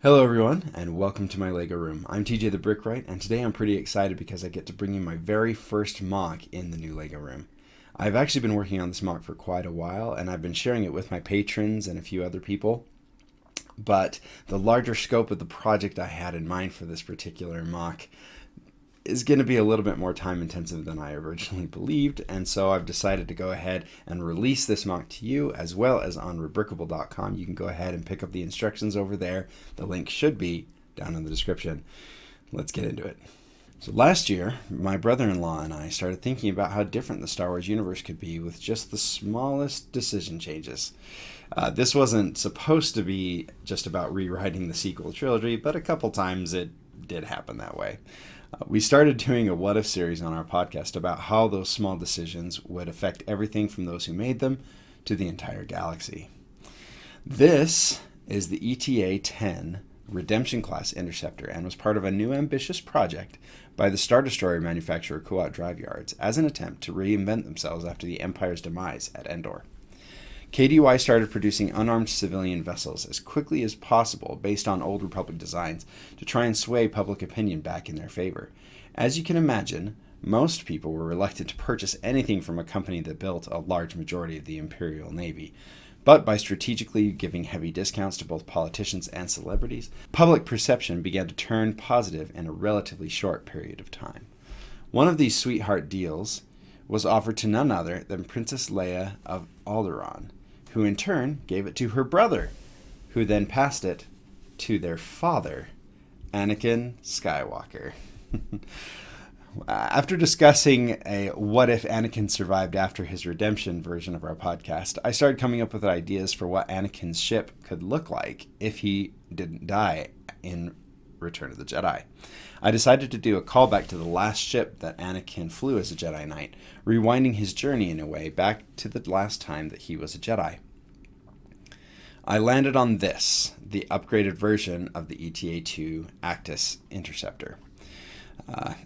Hello everyone, and welcome to my LEGO room. I'm TJ the Brickwright, and today I'm pretty excited because I get to bring you my very first MOC in the new LEGO room. I've actually been working on this MOC for quite a while, and I've been sharing it with my patrons and a few other people. But the larger scope of the project I had in mind for this particular MOC is going to be a little bit more time intensive than I originally believed, and so I've decided to go ahead and release this MOC to you as well as on Rebrickable.com. You can go ahead and pick up the instructions over there. The link should be down in the description. Let's get into it. So last year, my brother-in-law and I started thinking about how different the Star Wars universe could be with just the smallest decision changes. This wasn't supposed to be just about rewriting the sequel trilogy, but a couple times it did happen that way. We started doing a What If series on our podcast about how those small decisions would affect everything from those who made them to the entire galaxy. This is the ETA-10 Redemption Class Interceptor and was part of a new ambitious project by the Star Destroyer manufacturer Kuat Drive Yards as an attempt to reinvent themselves after the Empire's demise at Endor. KDY started producing unarmed civilian vessels as quickly as possible based on Old Republic designs to try and sway public opinion back in their favor. As you can imagine, most people were reluctant to purchase anything from a company that built a large majority of the Imperial Navy. But by strategically giving heavy discounts to both politicians and celebrities, public perception began to turn positive in a relatively short period of time. One of these sweetheart deals was offered to none other than Princess Leia of Alderaan, who in turn gave it to her brother, who then passed it to their father, Anakin Skywalker. After discussing a what if Anakin survived after his redemption version of our podcast, I started coming up with ideas for what Anakin's ship could look like if he didn't die in Return of the Jedi. I decided to do a callback to the last ship that Anakin flew as a Jedi Knight, rewinding his journey in a way back to the last time that he was a Jedi. I landed on this, the upgraded version of the Eta-2 Actis Interceptor.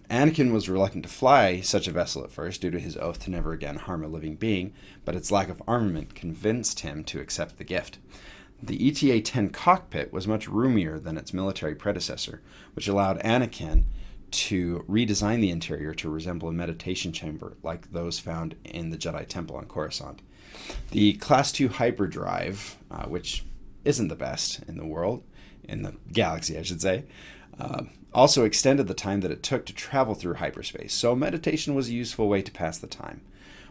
Anakin was reluctant to fly such a vessel at first due to his oath to never again harm a living being, but its lack of armament convinced him to accept the gift. The ETA-10 cockpit was much roomier than its military predecessor, which allowed Anakin to redesign the interior to resemble a meditation chamber like those found in the Jedi Temple on Coruscant. The Class 2 hyperdrive, which isn't the best in the world, in the galaxy I should say, also extended the time that it took to travel through hyperspace, so meditation was a useful way to pass the time.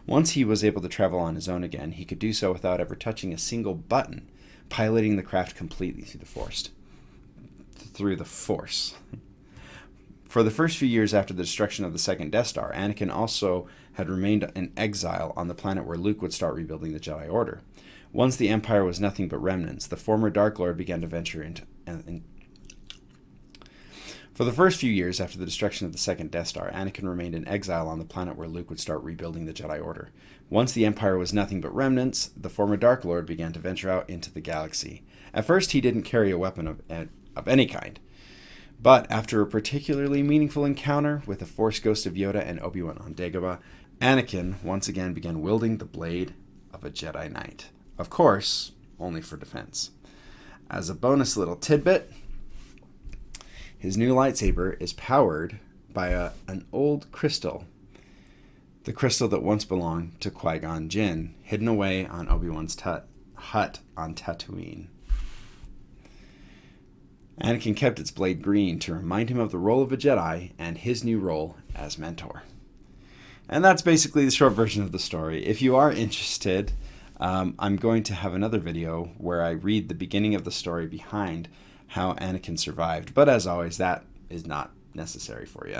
Once he was able to travel on his own again, he could do so without ever touching a single button, piloting the craft completely through the Force. For the first few years after the destruction of the second Death Star, Anakin also had remained in exile on the planet where Luke would start rebuilding the Jedi Order. Once the Empire was nothing but remnants, the former Dark Lord began to venture into... For the first few years after the destruction of the second Death Star, Anakin remained in exile on the planet where Luke would start rebuilding the Jedi Order. Once the Empire was nothing but remnants, the former Dark Lord began to venture out into the galaxy. At first, he didn't carry a weapon of any kind. But after a particularly meaningful encounter with the Force Ghost of Yoda and Obi-Wan on Dagobah, Anakin once again began wielding the blade of a Jedi Knight. Of course, only for defense. As a bonus little tidbit, his new lightsaber is powered by an old crystal. The crystal that once belonged to Qui-Gon Jinn, hidden away on Obi-Wan's hut on Tatooine. Anakin kept its blade green to remind him of the role of a Jedi and his new role as mentor. And that's basically the short version of the story. If you are interested, I'm going to have another video where I read the beginning of the story behind how Anakin survived. But as always, that is not necessary for you.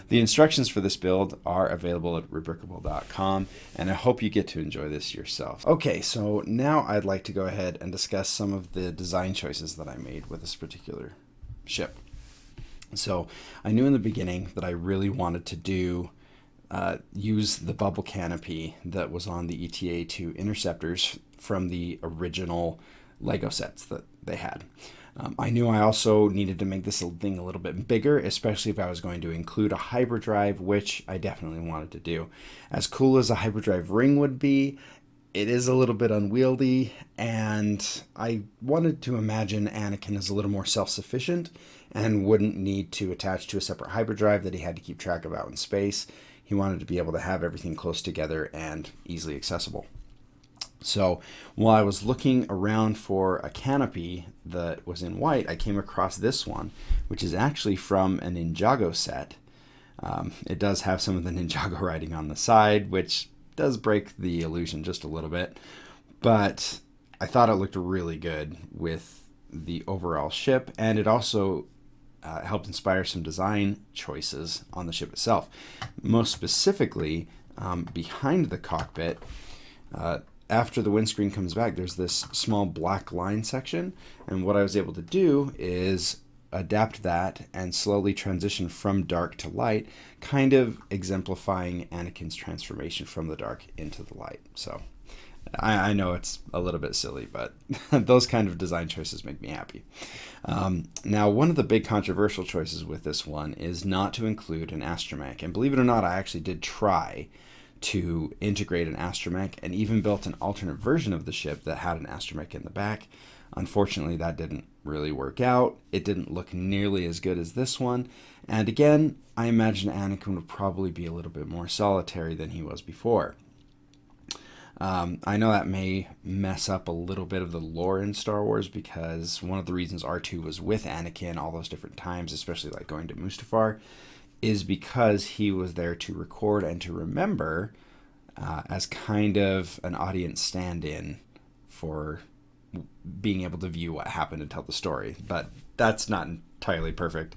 The instructions for this build are available at Rebrickable.com, and I hope you get to enjoy this yourself. Okay, so now I'd like to go ahead and discuss some of the design choices that I made with this particular ship. So I knew in the beginning that I really wanted to use the bubble canopy that was on the ETA-2 Interceptors from the original LEGO sets that they had. I knew I also needed to make this thing a little bit bigger, especially if I was going to include a hyperdrive, which I definitely wanted to do. As cool as a hyperdrive ring would be, it is a little bit unwieldy, and I wanted to imagine Anakin as a little more self-sufficient and wouldn't need to attach to a separate hyperdrive that he had to keep track of out in space. He wanted to be able to have everything close together and easily accessible. So while I was looking around for a canopy that was in white, I came across this one, which is actually from a Ninjago set. It does have some of the Ninjago writing on the side, which does break the illusion just a little bit, but I thought it looked really good with the overall ship, and it also helped inspire some design choices on the ship itself. Most specifically, behind the cockpit, after the windscreen comes back, there's this small black line section, and what I was able to do is adapt that and slowly transition from dark to light, kind of exemplifying Anakin's transformation from the dark into the light. So I know it's a little bit silly, but those kind of design choices make me happy. Now, one of the big controversial choices with this one is not to include an Astromech, and believe it or not, I actually did try to integrate an Astromech and even built an alternate version of the ship that had an Astromech in the back. Unfortunately, that didn't really work out. It didn't look nearly as good as this one. And again, I imagine Anakin would probably be a little bit more solitary than he was before. I know that may mess up a little bit of the lore in Star Wars, because one of the reasons R2 was with Anakin all those different times, especially like going to Mustafar, is because he was there to record and to remember as kind of an audience stand-in for being able to view what happened and tell the story. But that's not entirely perfect.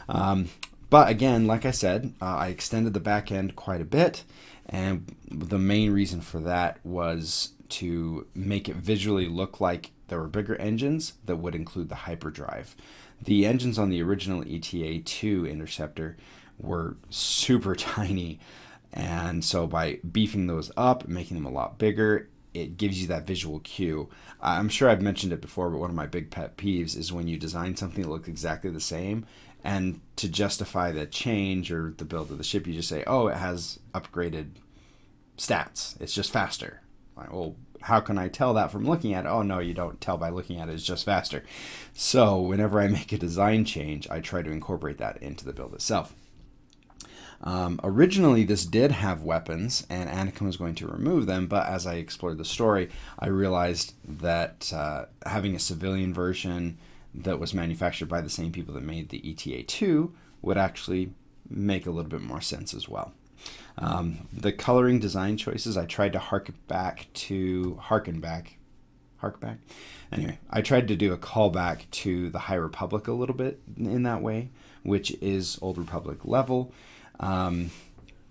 But again, like I said, I extended the back end quite a bit, and the main reason for that was to make it visually look like there were bigger engines that would include the hyperdrive. The engines on the original Eta-2 Interceptor were super tiny, and so by beefing those up, making them a lot bigger, it gives you that visual cue. I'm sure I've mentioned it before, but one of my big pet peeves is when you design something that looks exactly the same, and to justify the change or the build of the ship, you just say, oh, it has upgraded stats, it's just faster. Like, well, how can I tell that from looking at it? Oh, no, you don't tell by looking at it, it's just faster. So whenever I make a design change, I try to incorporate that into the build itself. Originally, this did have weapons, and Anakin was going to remove them, but as I explored the story, I realized that having a civilian version that was manufactured by the same people that made the ETA-2 would actually make a little bit more sense as well. The coloring design choices, I tried to harken back. Anyway, I tried to do a callback to the High Republic a little bit in that way, which is Old Republic level. In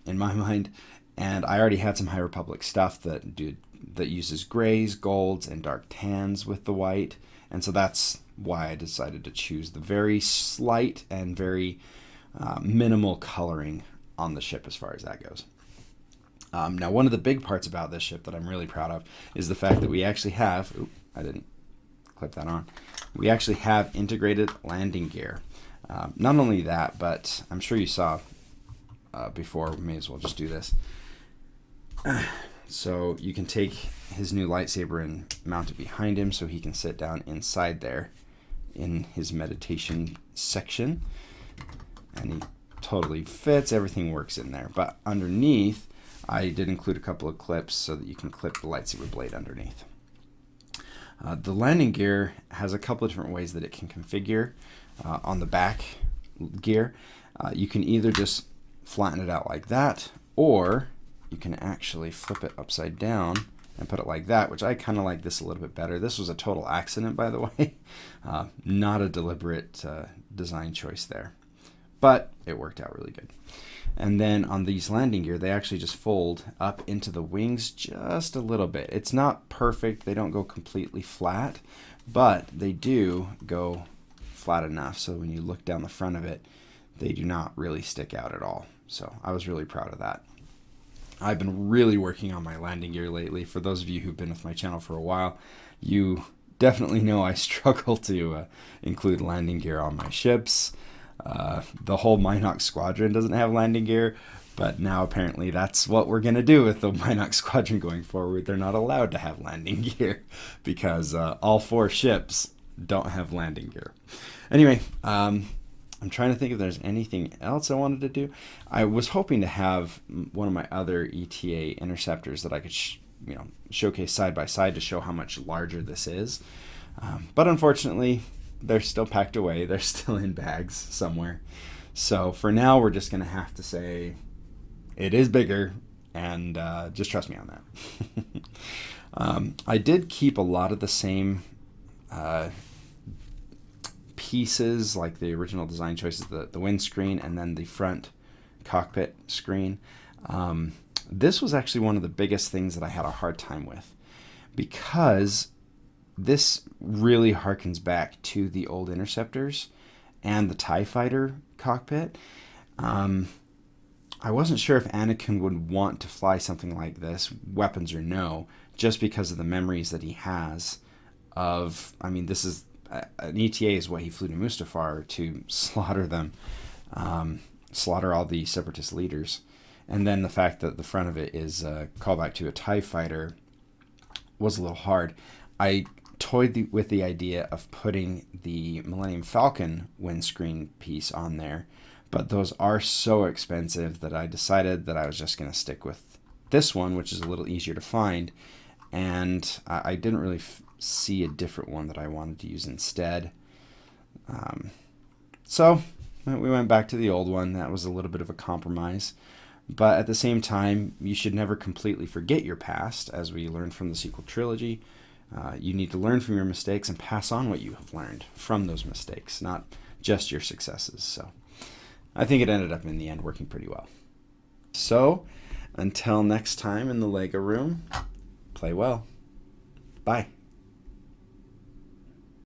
my mind, and I already had some High Republic stuff that uses grays, golds, and dark tans with the white, and so that's why I decided to choose the very slight and very minimal coloring on the ship as far as that goes. Now, one of the big parts about this ship that I'm really proud of is the fact that we actually have, I didn't clip that on, we actually have integrated landing gear. Not only that, but I'm sure you saw before, we may as well just do this. So you can take his new lightsaber and mount it behind him so he can sit down inside there in his meditation section, and he totally fits, everything works in there. But underneath, I did include a couple of clips so that you can clip the lightsaber blade underneath. The landing gear has a couple of different ways that it can configure. On the back gear, you can either just flatten it out like that, or you can actually flip it upside down and put it like that, which I kind of like this a little bit better. This was a total accident, by the way, not a deliberate design choice there, but it worked out really good. And then on these landing gear, they actually just fold up into the wings just a little bit. It's not perfect, they don't go completely flat, but they do go flat enough so when you look down the front of it, they do not really stick out at all. So I was really proud of that. I've been really working on my landing gear lately. For those of you who've been with my channel for a while, you definitely know I struggle to include landing gear on my ships. The whole Minox squadron doesn't have landing gear, But now apparently that's what we're going to do with the Minox Squadron going forward. They're not allowed to have landing gear because all 4 ships don't have landing gear. Anyway, I'm trying to think if there's anything else I wanted to do. I was hoping to have one of my other ETA interceptors that I could showcase side by side to show how much larger this is. But unfortunately, they're still packed away. They're still in bags somewhere. So for now, we're just going to have to say it is bigger, and just trust me on that. I did keep a lot of the same pieces, like the original design choices, the windscreen and then the front cockpit screen. This was actually one of the biggest things that I had a hard time with, because this really harkens back to the old Interceptors and the TIE Fighter cockpit. I wasn't sure if Anakin would want to fly something like this, weapons or no, just because of the memories that he has of, this is, an ETA is what he flew to Mustafar to slaughter them, slaughter all the Separatist leaders. And then the fact that the front of it is a callback to a TIE Fighter was a little hard. I toyed with the idea of putting the Millennium Falcon windscreen piece on there, but those are so expensive that I decided that I was just going to stick with this one, which is a little easier to find, and I didn't really see a different one that I wanted to use instead. So we went back to the old one. That was a little bit of a compromise. But at the same time, you should never completely forget your past, as we learned from the sequel trilogy. You need to learn from your mistakes and pass on what you have learned from those mistakes, not just your successes. So I think it ended up in the end working pretty well. So until next time in the LEGO room, play well. Bye.